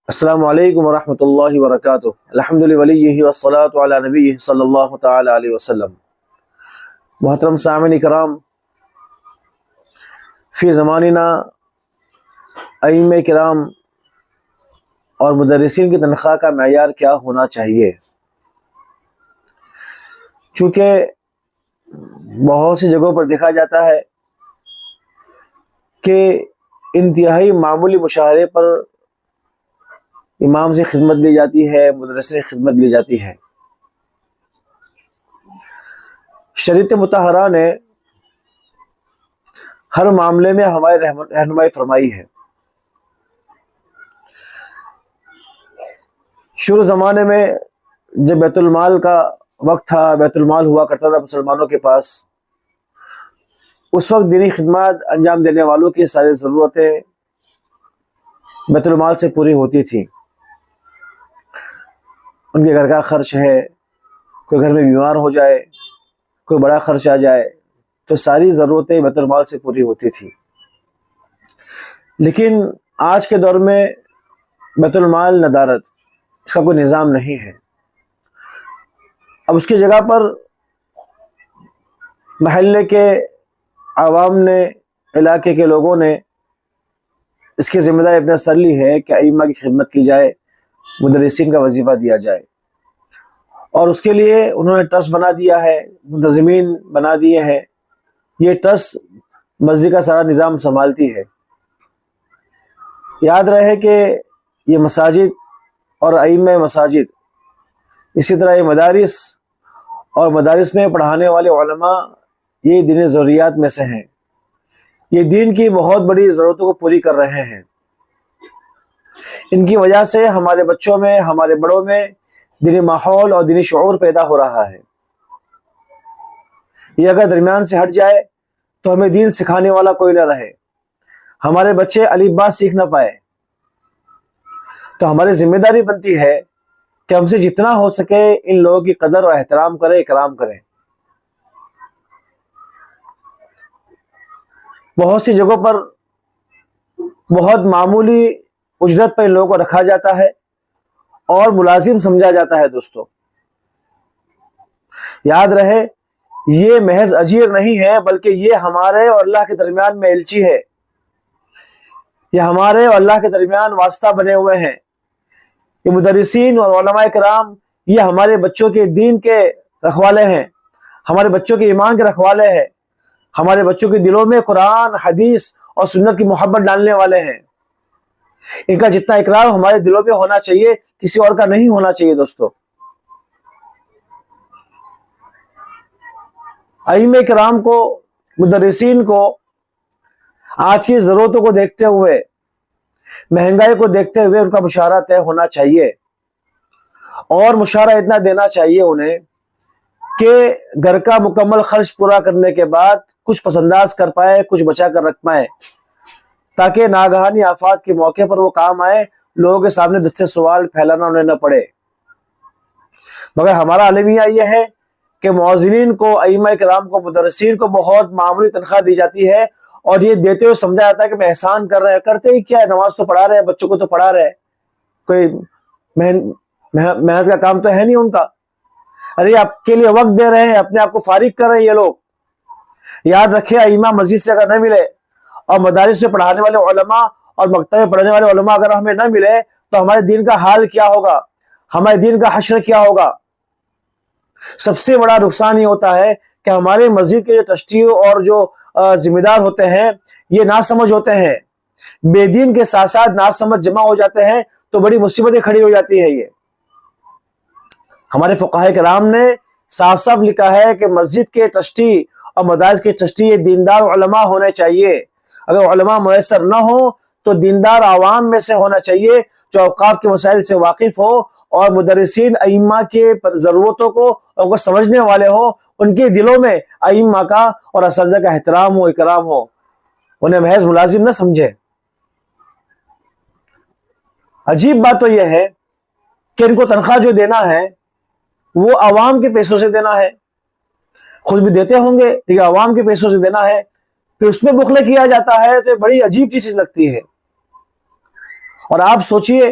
السلام علیکم ورحمۃ اللہ وبرکاتہ۔ الحمد للہ والصلاۃ علی نبی صلی اللہ تعالی علیہ وسلم۔ محترم سامعین کرام، فی زماننا ائمہ کرام اور مدرسین کی تنخواہ کا معیار کیا ہونا چاہیے؟ چونکہ بہت سی جگہوں پر دیکھا جاتا ہے کہ انتہائی معمولی مشاہرے پر امام سے خدمت لی جاتی ہے، مدرس سے خدمت لی جاتی ہے۔ شریعت مطہرہ نے ہر معاملے میں ہماری رہنمائی فرمائی ہے۔ شروع زمانے میں جب بیت المال کا وقت تھا، بیت المال ہوا کرتا تھا مسلمانوں کے پاس، اس وقت دینی خدمات انجام دینے والوں کی ساری ضرورتیں بیت المال سے پوری ہوتی تھیں۔ ان کے گھر کا خرچ ہے، کوئی گھر میں بیمار ہو جائے، کوئی بڑا خرچ آ جائے، تو ساری ضرورتیں بیت المال سے پوری ہوتی تھی۔ لیکن آج کے دور میں بیت المال ندارت، اس کا کوئی نظام نہیں ہے۔ اب اس کی جگہ پر محلے کے عوام نے، علاقے کے لوگوں نے اس کی ذمہ داری اپنے سر لی ہے کہ ائمہ کی خدمت کی جائے، مدرسین کا وظیفہ دیا جائے، اور اس کے لیے انہوں نے ٹرسٹ بنا دیا ہے، منتظمین بنا دیے ہیں۔ یہ ٹرسٹ مسجد کا سارا نظام سنبھالتی ہے۔ یاد رہے کہ یہ مساجد اور ائمہ مساجد، اسی طرح یہ مدارس اور مدارس میں پڑھانے والے علماء، یہ دینی ضروریات میں سے ہیں۔ یہ دین کی بہت بڑی ضرورتوں کو پوری کر رہے ہیں۔ ان کی وجہ سے ہمارے بچوں میں، ہمارے بڑوں میں دینی ماحول اور دینی شعور پیدا ہو رہا ہے۔ یہ اگر درمیان سے ہٹ جائے تو ہمیں دین سکھانے والا کوئی نہ رہے، ہمارے بچے الف با سیکھ نہ پائے، تو ہماری ذمہ داری بنتی ہے کہ ہم سے جتنا ہو سکے ان لوگوں کی قدر اور احترام کریں، اکرام کریں۔ بہت سی جگہوں پر بہت معمولی اجرت پر ان لوگوں کو رکھا جاتا ہے اور ملازم سمجھا جاتا ہے۔ دوستو یاد رہے، یہ محض اجیر نہیں ہے، بلکہ یہ ہمارے اور اللہ کے درمیان میں ایلچی ہے۔ یہ ہمارے اور اللہ کے درمیان واسطہ بنے ہوئے ہیں۔ یہ مدرسین اور علماء کرام، یہ ہمارے بچوں کے دین کے رکھوالے ہیں، ہمارے بچوں کے ایمان کے رکھوالے ہیں، ہمارے بچوں کے دلوں میں قرآن، حدیث اور سنت کی محبت ڈالنے والے ہیں۔ ان کا جتنا اکرام ہمارے دلوں میں ہونا چاہیے، کسی اور کا نہیں ہونا چاہیے۔ دوستو ائمہ کرام کو، مدرسین کو آج کی ضرورتوں کو دیکھتے ہوئے، مہنگائی کو دیکھتے ہوئے ان کا مشاہرہ طے ہونا چاہیے، اور مشاہرہ اتنا دینا چاہیے انہیں کہ گھر کا مکمل خرچ پورا کرنے کے بعد کچھ پسنداز کر پائے، کچھ بچا کر رکھ پائے، تاکہ ناگہانی آفات کے موقع پر وہ کام آئے، لوگوں کے سامنے دستے سوال پھیلانا انہیں نہ پڑے۔ مگر ہمارا المیہ یہ ہے کہ مؤذنین کو، ائمہ کرام کو، مدرسین کو بہت معمولی تنخواہ دی جاتی ہے، اور یہ دیتے ہوئے سمجھا جاتا ہے کہ میں احسان کر رہے ہیں۔ کرتے ہی کیا ہے، نماز تو پڑھا رہے ہیں، بچوں کو تو پڑھا رہے ہیں، کوئی محنت کا کام تو ہے نہیں ان کا۔ ارے آپ کے لیے وقت دے رہے ہیں، اپنے آپ کو فارغ کر رہے ہیں یہ لوگ۔ یاد رکھیں، ائمہ مسجد سے اگر نہ ملے، اور مدارس میں پڑھانے والے علماء اور مکتب میں پڑھنے والے علماء اگر ہمیں نہ ملے، تو ہمارے دین کا حال کیا ہوگا، ہمارے دین کا حشر کیا ہوگا۔ سب سے بڑا نقصان یہ ہوتا ہے کہ ہمارے مسجد کے جو ٹرسٹی اور جو ذمہ دار ہوتے ہیں، یہ ناسمجھ ہوتے ہیں، بے دین کے ساتھ ساتھ ناسمجھ جمع ہو جاتے ہیں، تو بڑی مصیبتیں کھڑی ہو جاتی ہے۔ یہ ہمارے فقہاء کرام نے صاف صاف لکھا ہے کہ مسجد کے ٹرسٹی اور مدارس کے ٹرسٹی یہ دیندار علماء ہونے چاہیے۔ اگر علماء میسر نہ ہو تو دیندار عوام میں سے ہونا چاہیے، جو اوقاف کے مسائل سے واقف ہو، اور مدرسین ائمہ کے ضرورتوں کو سمجھنے والے ہو، ان کے دلوں میں ائمہ کا اور اساتذہ کا احترام ہو، اکرام ہو، انہیں محض ملازم نہ سمجھے۔ عجیب بات تو یہ ہے کہ ان کو تنخواہ جو دینا ہے وہ عوام کے پیسوں سے دینا ہے، خود بھی دیتے ہوں گے لیکن عوام کے پیسوں سے دینا ہے، پھر اس میں بخلے کیا جاتا ہے، تو یہ بڑی عجیب چیز لگتی ہے۔ اور آپ سوچئے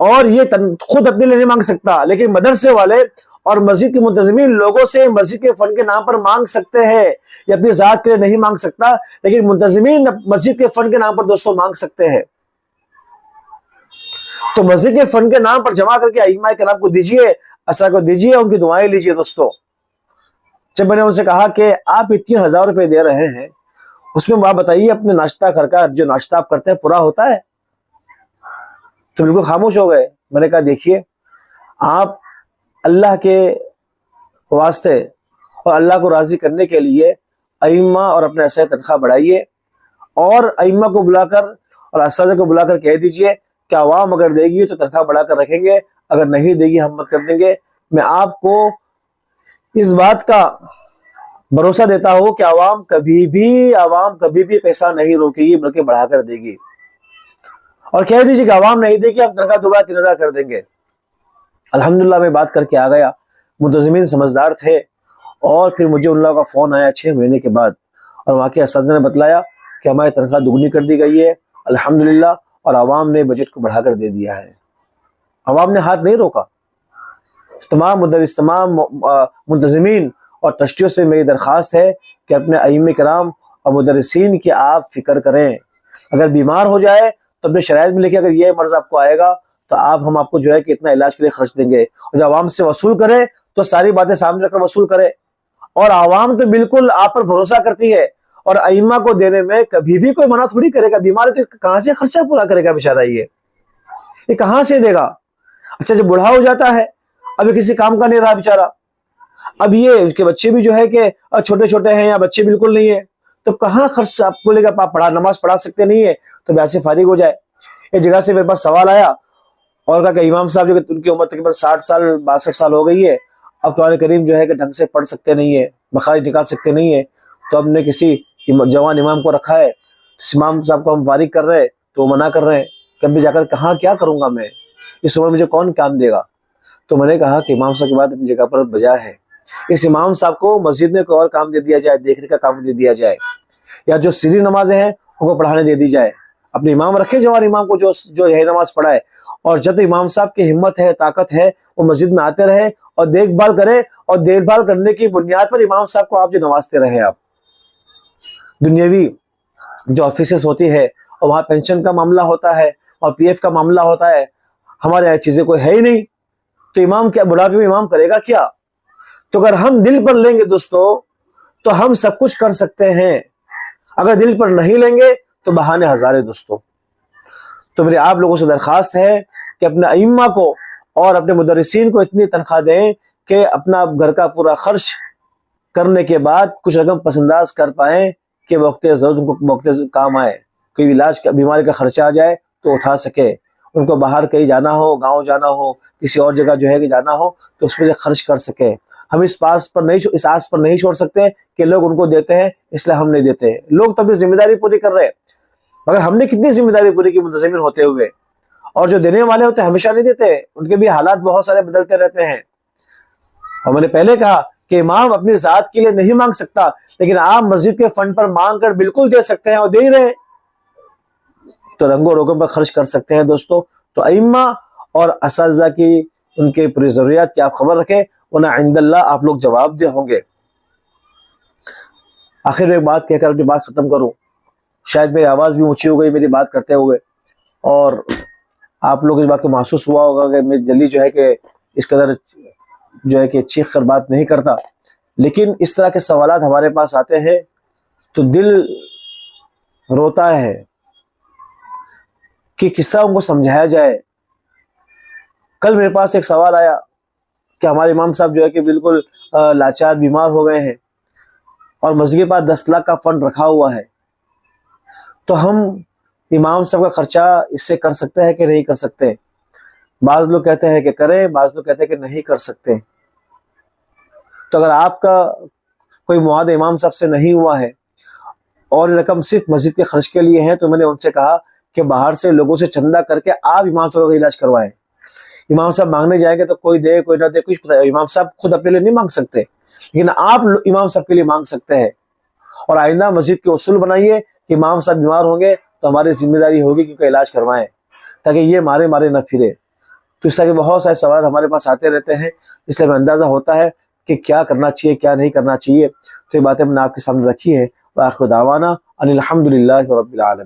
اور یہ خود اپنے لیے نہیں مانگ سکتا، لیکن مدرسے والے اور مسجد کے منتظمین لوگوں سے مسجد کے فنڈ کے نام پر مانگ سکتے ہیں۔ یہ اپنی ذات کے لیے نہیں مانگ سکتا، لیکن منتظمین مسجد کے فنڈ کے نام پر دوستوں مانگ سکتے ہیں۔ تو مسجد کے فنڈ کے نام پر جمع کر کے ائمہ کرام کو دیجئے، اساتذہ کو دیجئے، ان کی دعائیں لیجئے۔ دوستوں جب میں نے ان سے کہا کہ آپ 3000 روپے دے رہے ہیں، اس میں آپ بتائیے اپنے ناشتہ گھر کا جو ناشتہ آپ کرتے ہیں پورا ہوتا ہے؟ تو بالکل خاموش ہو گئے۔ میں نے کہا دیکھیے، آپ اللہ کے واسطے اور اللہ کو راضی کرنے کے لیے ائمہ اور اپنے اساتذہ تنخواہ بڑھائیے، اور ائمہ کو بلا کر اور اساتذہ کو بلا کر کہہ دیجئے کہ عوام اگر دے گی تو تنخواہ بڑھا کر رکھیں گے، اگر نہیں دے گی ہم مت کر دیں گے۔ میں آپ کو اس بات کا بھروسہ دیتا ہوں کہ عوام کبھی بھی پیسہ نہیں روکے گی بلکہ بڑھا کر دے گی، اور کہہ دیجیے کہ عوام نہیں دے گی ہم تنخواہ دوبارہ 3000 کر دیں گے۔ الحمدللہ میں بات کر کے آ گیا، منتظمین سمجھدار تھے، اور پھر مجھے ان لوگوں کا فون آیا 6 مہینے کے بعد، اور وہاں کے اساتذہ نے بتلایا کہ ہماری تنخواہ دگنی کر دی گئی ہے الحمدللہ، اور عوام نے بجٹ کو بڑھا کر دے دیا ہے۔ عوام نے ہاتھ نہیں روکا۔ تمام منتظمین اور ٹرسٹیوں سے میری درخواست ہے کہ اپنے ائمہ کرام اور مدرسین کی آپ فکر کریں۔ اگر بیمار ہو جائے تو اپنے شرائط میں لکھے اگر یہ مرض آپ کو آئے گا تو ہم آپ کو جو ہے کہ اتنا علاج کے لیے خرچ دیں گے، اور جب عوام سے وصول کرے تو ساری باتیں سامنے رکھ کر وصول کرے۔ اور عوام تو بالکل آپ پر بھروسہ کرتی ہے، اور ائمہ کو دینے میں کبھی بھی کوئی منع تھوڑی کرے گا۔ بیمار ہے تو کہاں سے خرچہ پورا کرے گا بیچارہ؟ یہ کہاں سے دے گا؟ اچھا جب بوڑھا ہو جاتا ہے، ابھی کسی کام کا نہیں رہا بیچارہ، اب یہ اس کے بچے بھی جو ہے کہ چھوٹے چھوٹے ہیں یا بچے بالکل نہیں ہیں، تو کہاں خرچ آپ کو لے گا؟ آپ نماز پڑھا سکتے نہیں ہے تو بیاسے فارغ ہو جائے۔ ایک جگہ سے میرے پاس سوال آیا، اور کہا کہ امام صاحب جو کہ ان کی عمر تقریباً 60 سال 62 سال ہو گئی ہے، اب قرآن کریم جو ہے کہ ڈھنگ سے پڑھ سکتے نہیں ہے، مخارج نکال سکتے نہیں ہے، تو ہم نے کسی جوان امام کو رکھا ہے، امام صاحب کو ہم فارغ کر رہے ہیں تو وہ منع کر رہے ہیں کہ ابھی جا کر کہاں کیا کروں گا میں، اس عمر مجھے کون کام دے گا؟ تو میں نے کہا کہ امام صاحب کی بات اپنی جگہ پر بجا ہے، اس امام صاحب کو مسجد میں کوئی اور کام دے دیا جائے، دیکھنے کا کام دے دیا جائے، یا جو سری نمازیں ہیں ان کو پڑھانے دے دی جائے۔ اپنے امام رکھے، جوان امام کو جو یہی نماز پڑھائے، اور جب امام صاحب کی ہمت ہے، طاقت ہے، وہ مسجد میں آتے رہے اور دیکھ بھال کرے، اور دیکھ بھال کرنے کی بنیاد پر امام صاحب کو آپ جو نوازتے رہے۔ آپ دنیاوی جو آفیسز ہوتی ہے اور وہاں پینشن کا معاملہ ہوتا ہے اور پی ایف کا معاملہ ہوتا ہے، ہمارے یہاں چیزیں کوئی ہے ہی نہیں، تو امام کیا بڑھاپے میں امام کرے گا کیا؟ تو اگر ہم دل پر لیں گے دوستو تو ہم سب کچھ کر سکتے ہیں، اگر دل پر نہیں لیں گے تو بہانے ہزارے دوستو۔ تو میری آپ لوگوں سے درخواست ہے کہ اپنے ائمہ کو اور اپنے مدرسین کو اتنی تنخواہ دیں کہ اپنا گھر کا پورا خرچ کرنے کے بعد کچھ رقم پس انداز کر پائیں کہ وقت ضرورت ان کو وقت کام آئے، کوئی علاج کا بیماری کا خرچہ آ جائے تو اٹھا سکے، ان کو باہر کہیں جانا ہو، گاؤں جانا ہو، کسی اور جگہ جو ہے کہ جانا ہو تو اس پہ سے خرچ کر سکے۔ ہم اس آس پر نہیں چھوڑ سکتے کہ لوگ ان کو دیتے ہیں اس لیے ہم نہیں دیتے۔ لوگ تو اپنی ذمہ داری پوری کر رہے ہیں، مگر ہم نے کتنی ذمہ داری پوری کی منتظمین ہوتے ہوئے؟ اور جو دینے والے ہوتے ہیں ہمیشہ نہیں دیتے، ان کے بھی حالات بہت سارے بدلتے رہتے ہیں۔ اور میں نے پہلے کہا کہ امام اپنی ذات کے لیے نہیں مانگ سکتا، لیکن آپ مسجد کے فنڈ پر مانگ کر بالکل دے سکتے ہیں، اور دے ہی رہے ہیں، تو رنگ و روگوں پر خرچ کر سکتے ہیں دوستو۔ تو ائمہ اور اساتذہ کی ان کے پوری ضروریات کی آپ خبر رکھیں، ورنہ عند اللہ آپ لوگ جواب دہ ہوں گے۔ آخر میں ایک بات کہہ کر اپنی بات ختم کروں، شاید میری آواز بھی اونچی ہو گئی میری بات کرتے ہوئے، اور آپ لوگ اس بات کو محسوس ہوا ہوگا کہ میں جلدی جو ہے کہ اس قدر جو ہے کہ چیخ کر بات نہیں کرتا، لیکن اس طرح کے سوالات ہمارے پاس آتے ہیں تو دل روتا ہے کہ کس طرح ان کو سمجھایا جائے۔ کل میرے پاس ایک سوال آیا کہ ہمارے امام صاحب جو ہے کہ بالکل لاچار بیمار ہو گئے ہیں، اور مسجد کے پاس 10 لاکھ کا فنڈ رکھا ہوا ہے، تو ہم امام صاحب کا خرچہ اس سے کر سکتے ہیں کہ نہیں کر سکتے؟ بعض لوگ کہتے ہیں کہ کریں، بعض لوگ کہتے ہیں کہ نہیں کر سکتے۔ تو اگر آپ کا کوئی معاہدہ امام صاحب سے نہیں ہوا ہے اور رقم صرف مسجد کے خرچ کے لیے ہے، تو میں نے ان سے کہا کہ باہر سے لوگوں سے چندہ کر کے آپ امام صاحب کا علاج کروائیں۔ امام صاحب مانگنے جائیں گے تو کوئی دے کوئی نہ دے کچھ پتہ ہے، امام صاحب خود اپنے لیے نہیں مانگ سکتے، لیکن آپ امام صاحب کے لیے مانگ سکتے ہیں۔ اور آئندہ مسجد کے اصول بنائیے کہ امام صاحب بیمار ہوں گے تو ہماری ذمہ داری ہوگی کہ ان کا علاج کروائیں، تاکہ یہ مارے نہ پھرے۔ تو اس طرح کے بہت سارے سوالات ہمارے پاس آتے رہتے ہیں، اس لیے ہمیں اندازہ ہوتا ہے کہ کیا کرنا چاہیے کیا نہیں کرنا چاہیے. تو یہ باتیں ہم نے آپ کے سامنے رکھی ہے. وآخر دعوانا ان الحمد للہ رب العالمین.